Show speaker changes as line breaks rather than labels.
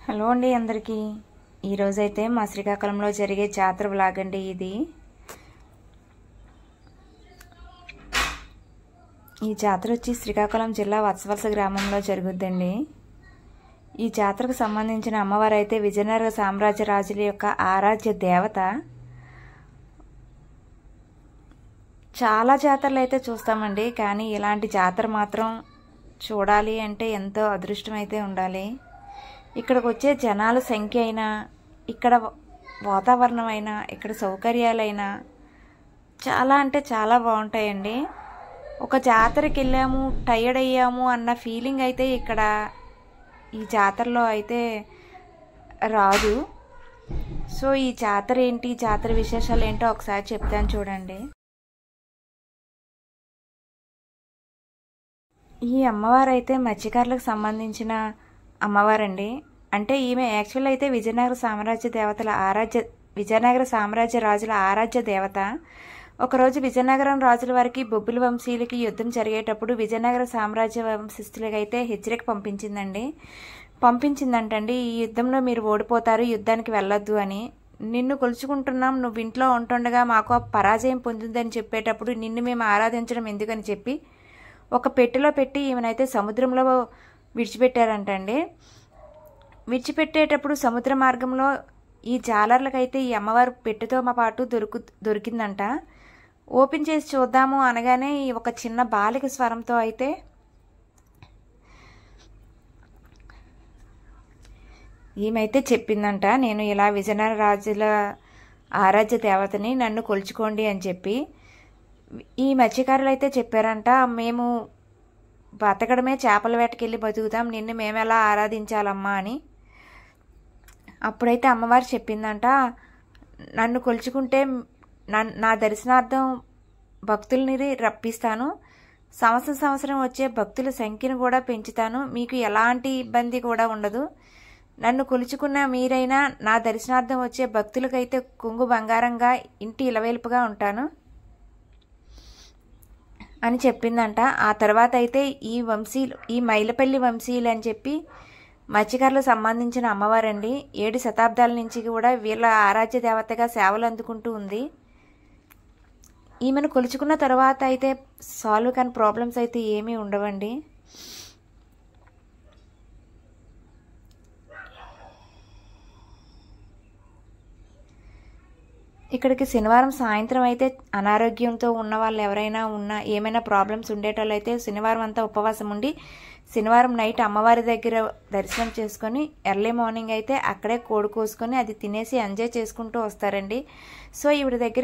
Hello అండి అందరికీ. ఈరోజైతే మా శ్రీకాకుళంలో జరిగే జాతర వ్లాగ్ అండి ఇది. ఈ జాతర వచ్చి శ్రీకాకుళం జిల్లా వత్సవలస గ్రామంలో జరుగుద్దండి. ఈ జాతరకు సంబంధించిన అమ్మవారు అయితే విజయనగర సామ్రాజ్య రాజుల యొక్క ఆరాధ్య దేవత. చాలా జాతరలు అయితే చూస్తామండి, కానీ ఇలాంటి జాతర మాత్రం చూడాలి అంటే ఎంతో అదృష్టం అయితే ఉండాలి. ఇక్కడికి వచ్చే జనాల సంఖ్య అయినా, ఇక్కడ వాతావరణం అయినా, ఇక్కడ సౌకర్యాలైనా చాలా అంటే చాలా బాగుంటాయండి. ఒక జాతరకి వెళ్ళాము, టైర్డ్ అయ్యాము అన్న ఫీలింగ్ అయితే ఇక్కడ ఈ జాతరలో అయితే రాదు. సో ఈ జాతర ఏంటి, జాతర విశేషాలు ఏంటో ఒకసారి చెప్తాను చూడండి. ఈ అమ్మవారు అయితే మత్స్యకారులకు సంబంధించిన అమ్మవారండి. అంటే ఈమె యాక్చువల్ అయితే విజయనగర సామ్రాజ్య రాజుల ఆరాధ్య దేవత. ఒకరోజు విజయనగరం రాజుల వారికి బొబ్బిల వంశీయులకి యుద్ధం జరిగేటప్పుడు విజయనగర సామ్రాజ్య వంశస్థులకి అయితే హెచ్చరిక పంపించిందంటండి, ఈ యుద్ధంలో మీరు ఓడిపోతారు, యుద్ధానికి వెళ్ళొద్దు అని. నిన్ను కొలుచుకుంటున్నాం, నువ్వు ఇంట్లో ఉంటుండగా మాకు పరాజయం పొందుందని చెప్పేటప్పుడు నిన్ను మేము ఆరాధించడం ఎందుకని చెప్పి ఒక పెట్టెలో పెట్టి ఈమెనైతే సముద్రంలో విడిచిపెట్టారంటండి. విడిచిపెట్టేటప్పుడు సముద్ర మార్గంలో ఈ జాలర్లకైతే ఈ అమ్మవారు పెట్టెతో పాటు దొరికిందంట. ఓపెన్ చేసి చూద్దాము అనగానే ఒక చిన్న బాలిక స్వరంతో అయితే ఈమెయితే చెప్పిందంట, నేను ఇలా విజయనగర రాజుల ఆరాధ్య దేవతని, నన్ను కొలుచుకోండి అని చెప్పి. ఈ మత్స్యకారులు అయితే చెప్పారంట, మేము బతకడమే చేపల వేటకెళ్ళి బతుకుతాం, నిన్ను మేమెలా ఆరాధించాలమ్మా అని. అప్పుడైతే అమ్మవారు చెప్పిందంట, నన్ను కొలుచుకుంటే నా దర్శనార్థం భక్తుల్ని రప్పిస్తాను, సంవత్సరం వచ్చే భక్తుల సంఖ్యను కూడా పెంచుతాను, మీకు ఎలాంటి ఇబ్బంది కూడా ఉండదు, నన్ను కొలుచుకున్న మీరైనా నా దర్శనార్థం వచ్చే భక్తులకైతే కొంగు బంగారంగా ఇంటి ఇలవేల్పుగా ఉంటాను అని చెప్పిందంట. ఆ తర్వాత అయితే ఈ మైలపల్లి వంశీయులు అని చెప్పి మత్స్యకారులకు సంబంధించిన అమ్మవారండి. 7 శతాబ్దాల నుంచి కూడా వీళ్ళ ఆరాధ్య దేవతగా సేవలు అందుకుంటూ ఉంది. ఈమెను కొలుచుకున్న తర్వాత అయితే సాల్వ్ కాని ప్రాబ్లమ్స్ అయితే ఏమీ ఉండవండి. ఇక్కడికి శనివారం సాయంత్రం అయితే అనారోగ్యంతో ఉన్న వాళ్ళు ఎవరైనా ఏమైనా ప్రాబ్లమ్స్ ఉండేటోళ్ళు అయితే శనివారం అంతా ఉపవాసం ఉండి శనివారం నైట్ అమ్మవారి దగ్గర దర్శనం చేసుకొని ఎర్లీ మార్నింగ్ అయితే అక్కడే కోడి కోసుకొని అది తినేసి ఎంజాయ్ చేసుకుంటూ వస్తారండి. సో ఈవిడ దగ్గర